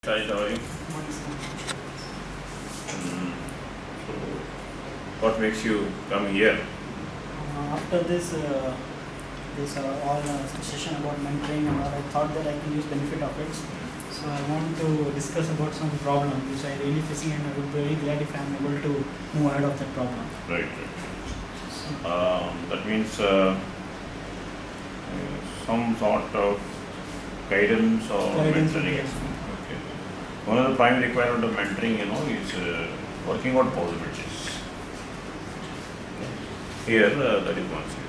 Hi, how are you? So, what makes you come here? After this all session about mentoring and all, I thought that I can use benefit of it. So I want to discuss about some problem which I really facing, and I would be very glad if I am able to move ahead of that problem. Right. That means some sort of guidance or mentoring. Yes. Okay. One of the primary requirement of mentoring, is working out possibilities. Here, that is one thing.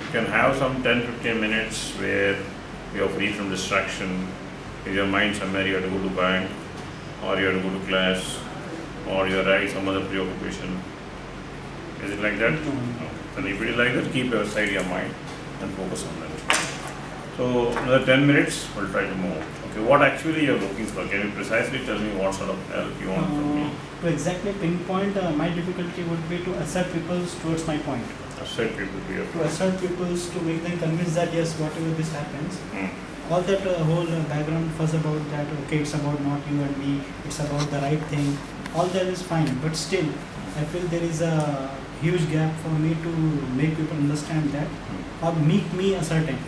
You can have some 10-15 minutes where you are free from distraction. In your mind somewhere you have to go to bank, or you have to go to class, or you are having some other preoccupation. Is it like that? No. Then if it is like that, keep aside your mind and focus on that. So another 10 minutes, we'll try to move. Okay, what actually you are looking for? Can you precisely tell me what sort of help you want from me? To exactly pinpoint, my difficulty would be to assert people towards my point. Assert people to your To assert people to make them convinced that yes, whatever this happens, all that whole background fuss about that, okay, it's about not you and me, it's about the right thing, all that is fine, but still, I feel there is a huge gap for me to make people understand that or make me ascertain.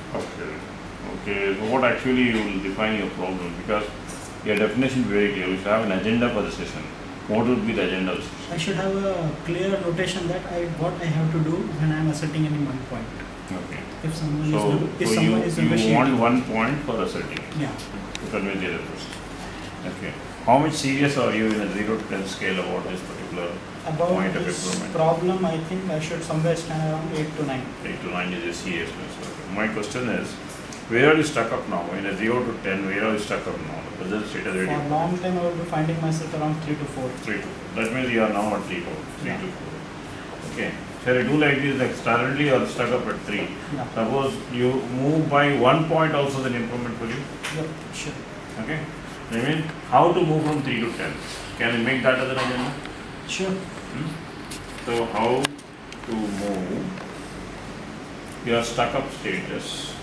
Okay, so what actually you will define your problem? Because your definition is very clear. You should have an agenda for the session. What would be the agenda of the session? I should have a clear notation that what I have to do when I am asserting any one point. Okay. If someone is you want one point for asserting. Yeah. To convince the other person. Okay. How much serious are you in a 0 to 10 scale about this particular about point of this improvement? problem? I think I should somewhere stand around 8 to 9. 8 to 9 is a seriousness. Okay. My question is, where are you stuck up now? In a 0 to 10, where are you stuck up now? The present state is For a long time, I would be finding myself around 3 to 4. 3 to 4. That means you are now at 3 to 4. Yeah. Okay. Shall I do like this? Like currently you are stuck up at 3. Yeah. Suppose you move by 1 point, also an improvement for you. Yep, sure. Okay. I mean, how to move from 3 to 10? Can you make that as an agenda? Sure. So how to move your stuck up status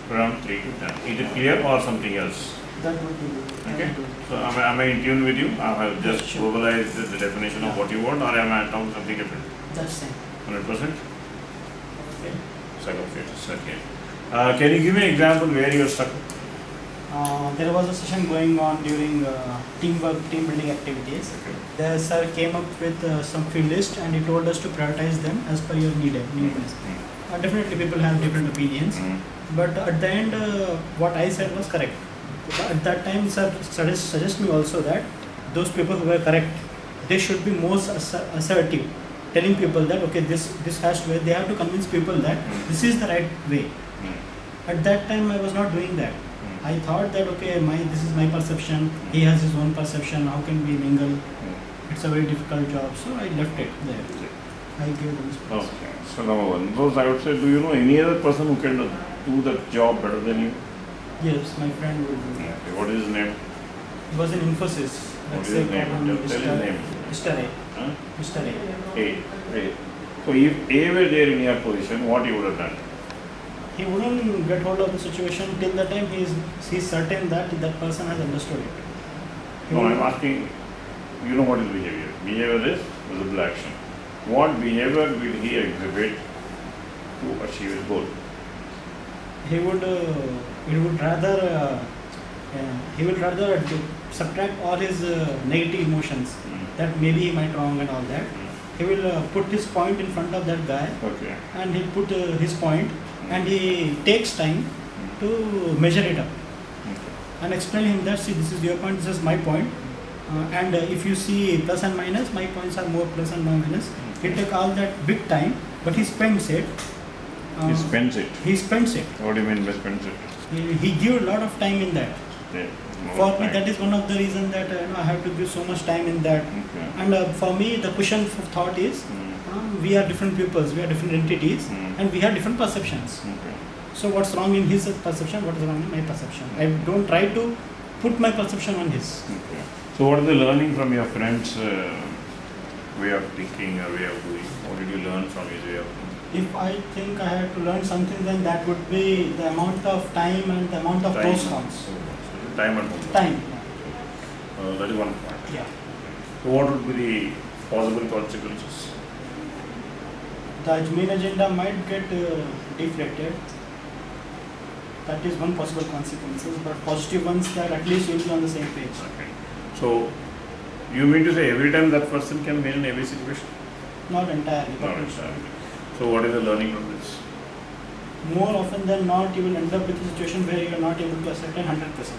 from 3 to 10. Is it clear or something else? That would be good. Okay. So am I in tune with you? I have just Sure. verbalized the definition of what you want, or am I talking something different? That's same. 100%? Okay. Stuck up status. Okay. Can you give me an example where you are stuck? There was a session going on during team building activities. Okay. The sir came up with some field list and he told us to prioritize them as per your needs. Definitely people have different opinions, but at the end what I said was correct. At that time sir suggest me also that those people who were correct, they should be most assertive, telling people that okay, this has to, they have to convince people that this is the right way. At that time I was not doing that. I thought that okay, this is my perception, he has his own perception, how can we mingle? It's a very difficult job, so I left it there. I gave them space. Okay. So number one, those I would say, do you know any other person who can do the job better than you? Yes, my friend will do that. Okay. What is his name? He was in Infosys. What is his name? Tell his name. Mr. A. Huh? Mr. A. A. So if A were there in your position, what you would have done? He wouldn't get hold of the situation till the time he's certain that that person has understood it. No, I'm asking, you know what is behavior? Behavior is visible action. What behavior will he exhibit to achieve his goal? He would rather subtract all his negative emotions, that maybe he might wrong and all that. He will put his point in front of that guy, Okay. and he'll put his point, and he takes time to measure it up and explain him that see, this is your point, this is my point, and if you see plus and minus, my points are more plus and more minus. He take all that big time, but he spends it. He spends it. He spends it. What do you mean by spends it? He gives a lot of time in that. Yeah. For me, that is one of the reasons that I have to give so much time in that. Okay. And for me, the question of thought is, we are different peoples, we are different entities, and we have different perceptions. Okay. So what's wrong in his perception, what is wrong in my perception? I don't try to put my perception on his. Okay. So what are the learning from your friends' way of thinking or way of doing? What did you learn from his way of thinking? If I think I had to learn something, then that would be the amount of time and the amount of pros cons. Time and homework. Time. That is one point. Yeah. So what would be the possible consequences? The main agenda might get deflected. That is one possible consequences, but positive ones that at least you'll be on the same page. Okay. So you mean to say every time that person can win in every situation? Not entirely. Not entirely. So what is the learning from this? More often than not, you will end up with a situation where you are not able to ascertain 100%.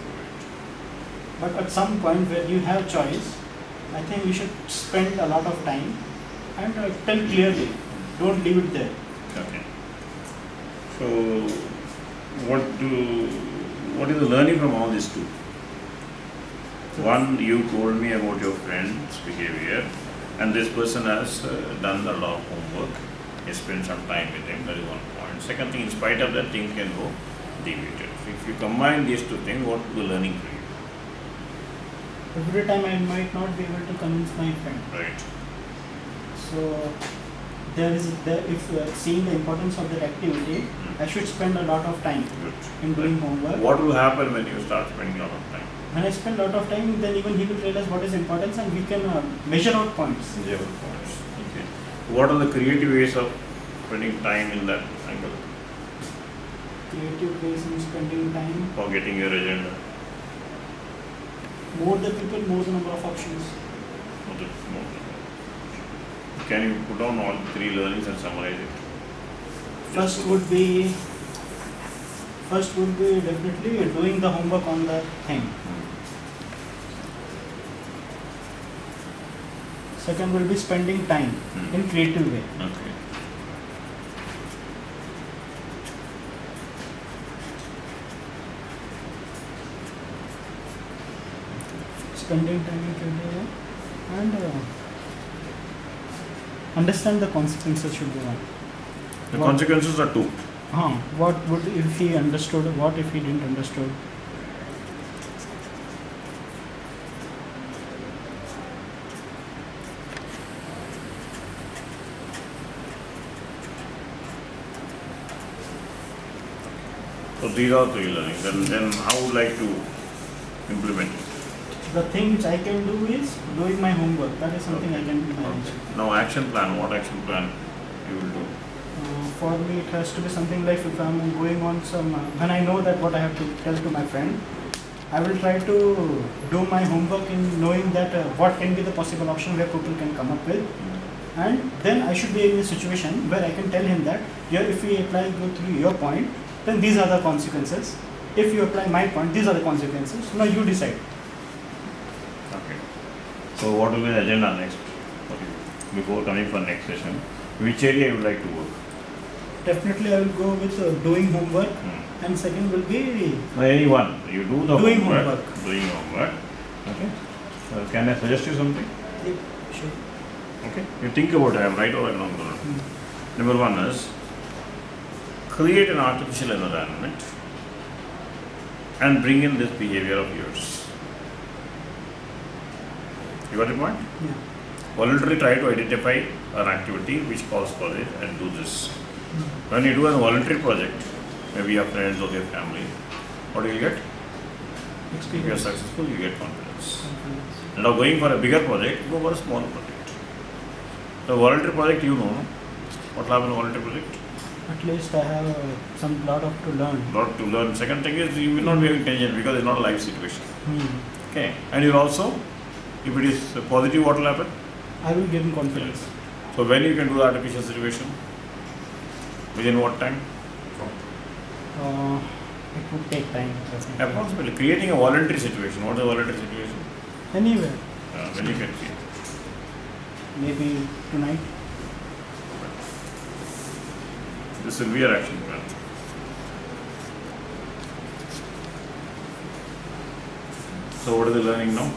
But at some point where you have choice, I think you should spend a lot of time and tell clearly. Don't leave it there. Okay. So what is the learning from all these two? One, you told me about your friend's behavior, and this person has done a lot of homework. He spent some time with him. That is one point. Second thing, in spite of that, things can go deviated. If you combine these two things, what is the learning for you? Every time I might not be able to convince my friend. Right. So if seeing the importance of that activity, I should spend a lot of time in doing homework. What will happen when you start spending a lot of time? When I spend a lot of time, then even he will realize what is importance, and we can measure out points. Measure out points. Okay. What are the creative ways of spending time in that angle? Creative ways in spending time. For getting your agenda. More the people, more the number of options. More. Can you put down all three learnings and summarize it? First would be definitely doing the homework on the thing. Second will be spending time in creative way. Okay. Spending time in creative way and understand the consequences should be one. The consequences are two. What would if he understood? What if he didn't understood? So these are three learnings. Then how would you like to implement it? The thing which I can do is doing my homework. That is something I can do. Now action plan. What action plan you will do? For me, it has to be something like if I'm going on some, when I know that what I have to tell to my friend, I will try to do my homework in knowing that what can be the possible option where people can come up with. And then I should be in a situation where I can tell him that, if we go through your point, then these are the consequences. If you apply my point, these are the consequences. Now you decide. Okay. So what will be the agenda next? Before coming for next session, which area you would like to work? Definitely I will go with doing homework, and second will be anyone. You do the doing homework. Doing homework. Okay. Can I suggest you something? Yep, sure. Okay. You think about it. I am right or wrong. Number one is create an artificial environment and bring in this behavior of yours. You got the point? Yeah. Voluntarily try to identify an activity which calls for it and do this. When you do a voluntary project, maybe your friends or your family, what do you get? Experience. If you are successful, you get confidence. Now going for a bigger project, go for a small project. The voluntary project, you know, what will happen in a voluntary project? At least I have some lot of to learn. Lot to learn. Second thing is you will not be intelligent because it's not a live situation. Okay. And you will also, if it is positive, what will happen? I will give him confidence. Yes. So when you can do the artificial situation? Within what time? It would take time. Approximately. Creating a voluntary situation. What is a voluntary situation? Anywhere. When you can see. Maybe tonight. This will be your action plan. So what is the learning now?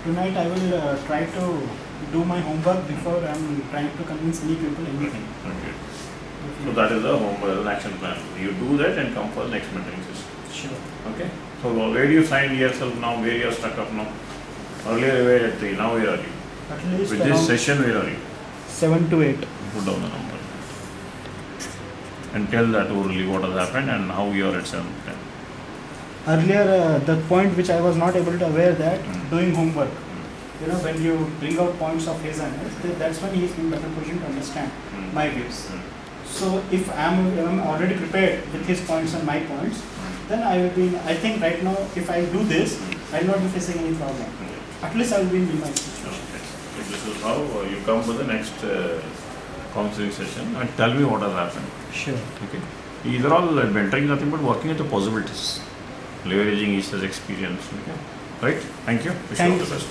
Tonight I will try to do my homework before I am trying to convince any people anything. Okay. So that is the homework action plan. You do that and come for the next mentoring session. Sure. Okay. So where do you find yourself now? Where you are stuck up now? Earlier you were at 3. Now where are you? At least with this session, where are you? 7 to 8. Put down the number. and tell that orally what has happened and how you are at 7 to 10. Earlier, the point which I was not able to aware that doing homework. You know, when you bring out points of his and his, that's when he is in better position to understand my views. So if I'm already prepared with his points and my points, then I will be. I think right now, if I do this, I will not be facing any problem. At least I will be in my situation. Okay. So this is how you come to the next counseling session and tell me what has happened. Sure. Okay. These are all mentoring, nothing but working at the possibilities, leveraging each other's experience. Okay. Right. Thank you. Wish you all the best.